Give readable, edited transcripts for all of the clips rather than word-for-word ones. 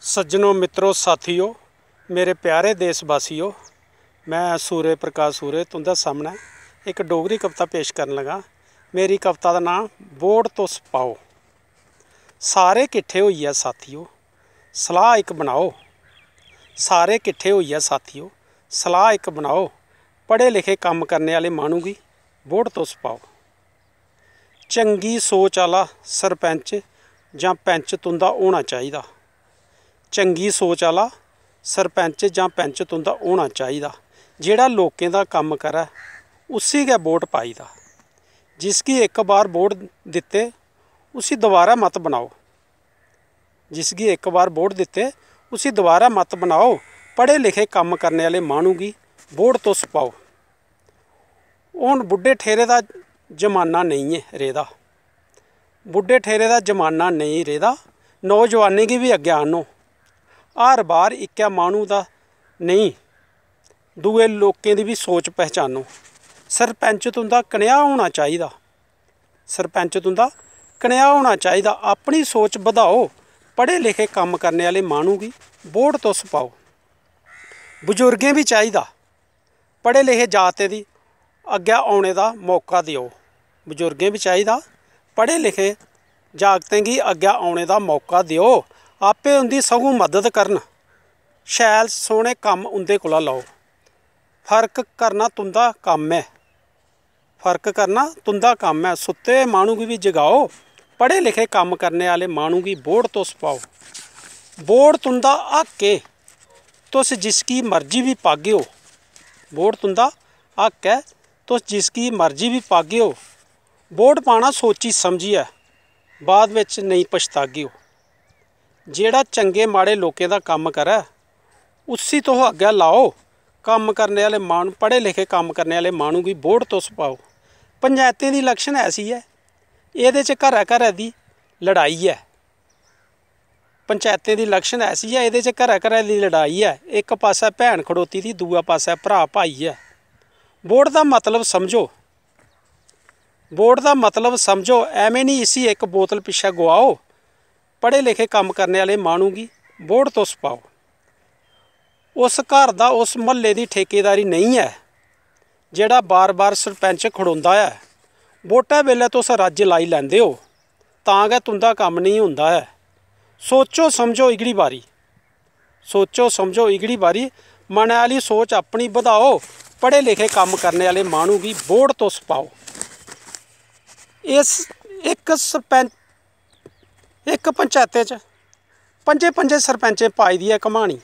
सज्जनों, मित्रों, साथियों, मेरे प्यारे देशवासियों, मैं सूर्य प्रकाश सूर्य तुंदे सामने एक डोगरी कविता पेश करन लगा। मेरी कविता का नाम वोट तुस पाओ। सारे किट्ठे होइए साथियों, सलाह एक बनाओ। सारे किट्ठे होइए साथियों, सलाह एक बनाओ। पढ़े लिखे काम करने वाले मानू गी वोट तुस पाओ। चंगी सोच वाला सरपंच जां पैंच तुंदा होना चाहिए। चंगी सोच वाला सरपंच जां पैंच तुंदा होना चाहिए। जिहड़ा लोकें दा कम्म करै उसी गै वोट पाईदा। जिसकी एक बार वोट दिते उसी दोबारा मत बनाओ। जिसकी एक बार वोट दिते उसी दोबारा मत बनाओ। पढ़े लिखे कम्म करने वाले मानू गी वोट तुस पाओ। हुण बुढ़े ठेरे दा जमाना नहीं है रेदा। बुढ़े ठेरे दा जमाना नहीं रेदा। नौजवानी गी भी अग्गे आनो। हर बार इक्कै मानू दा नहीं, दूए लोकें दी भी सोच पहचानो। सरपंच तुंदा कनेहा होना चाहिए। सरपंच तुंदा कनेहा होना चाहिए। अपनी सोच बधाओ। पढ़े लिखे कम्म करने वाले मानू गी वोट तुस पाओ। बजुर्गें भी चाहिए। पढ़े लिखे जागतें दी अग्गे आने दा मौका दिओ। बजुर्गें भी चाहिए। पढ़े लिखे जागतें गी अग्गे आने दा मौका दिओ। आपे उंदी सगों मदद करन। शैल सोहने कम्म उंदे कोला लाओ। फर्क करना तुंदा कम्म है। फर्क करना तुंदा कम्म है। सुत्ते मानू गी भी जगाओ। पढ़े लिखे कम्म करने वाले मानू गी वोट तुस पाओ। वोट तुंदा हक है, तुस जिसकी मर्जी भी पागे हो। वोट तुंदा हक है, तुस जिसकी मर्जी भी पागे हो। वोट पाना सोची समझिए, बाद विच नहीं पछतागे हो। जेड़ा चंगे माड़े लोकें दा कम्म करै उसी तुस अग्गे लाओ। कम्म करने वाले मानू, पढ़े लिखे कम्म करने वाले मानू गी वोट तुस पाओ। पंचायतें दी इलैक्शन ऐसी है, इहदे च घरै घरै दी लड़ाई है। पंचायतें दी इलैक्शन ऐसी है, इहदे च घरै घरै दी लड़ाई है। एक पासै भैन खड़ोती दी, दूआ पासै भरा भाई है। वोट दा मतलब समझो। वोट दा मतलब समझो। एवें नहीं इसी एक बोतल पिछे गुआओ। पढ़े लिखे कम्म करने वाले मानू गी वोट तुस पाओ। उस घर दा उस महल्ले दी ठेकेदारी नहीं है जेड़ा बार बार सरपंच खड़ोंदा है। वोटा वेले तुस रज लाई लैंदे हो तां गै तुंदा कम्म नहीं हुंदा है। सोचो समझो इगड़ी बारी। सोचो समझो इगड़ी बारी। मनै आह्ली सोच अपनी बधाओ। पढ़े लिखे कम्म करने वाले मानू गी वोट तुस पाओ। इस एक पंचायतें च पंजे सरपंचें पाई दी है कहानी।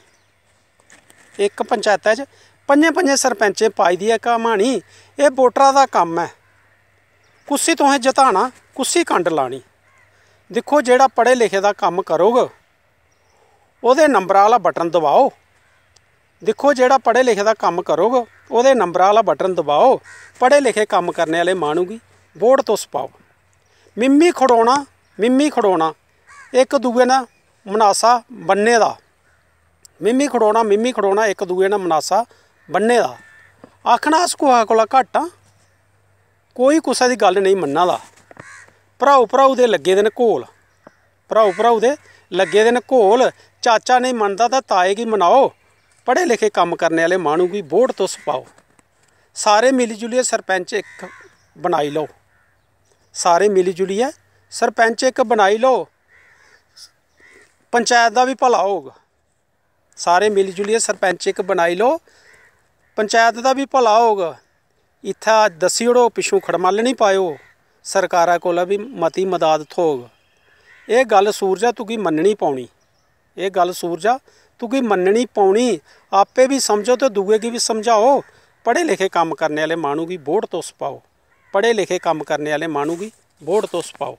एक पंचायतें च पंजे सरपंचें पाई दी है कहानी। ये वोटरां दा कम्म है, कुसी तुसें जताना, कुसी कंड लानी। दिक्खो, जेड़ा पढ़े लिखे दा कम्म करोग ओहदे नंबरां आह्ला बटन दबाओ। दिक्खो, जेड़ा पढ़े लिखे दा कम्म करोग ओहदे नंबरां आह्ला बटन दबाओ। पढ़े लिखे कम्म करने वाले मानू गी वोट तुस पाओ। मिम्मी खड़ोना एक दूए ने मनासा बन्ने दा। मिम्मी खड़ोना एक दूए ने मनासा बन्ने दा। आखना अस कुसै कोला घट्ट आं, कोई कुसै दी गल्ल नहीं मन्ना दा। भराऊ दे लग्गे दे न घोल। भराऊ दे लग्गे दे न घोल। चाचा नहीं मनदा तां ताए गी मनाओ। पढ़े लिखे कम्म करने वाले मानू गी वोट तुस पाओ। सारे मिली जुलियै सरपंच एक बनाई लो। सारे मिली जुलियै सरपंच एक बनाई लो। पंचायत दा भी भला होग। सारे मिली जुलियै सरपंच एक बनाई लो, पंचायत दा भी भला होग। इत्थै दस्सी ओड़ो, पिछों खड़मल नहीं पाओ, सरकारा कोला भी मती मदाद थोग। एह् गल्ल सूरजा तुगी मन्ननी पौनी। एह् गल्ल सूरजा तुगी मन्ननी पौनी। आपे भी समझो ते दूए गी भी समझाओ। पढ़े लिखे कम्म करने वाले मानू गी वोट तुस पाओ। पढ़े लिखे कम्म करने वाले मानू गी वोट तुस पाओ।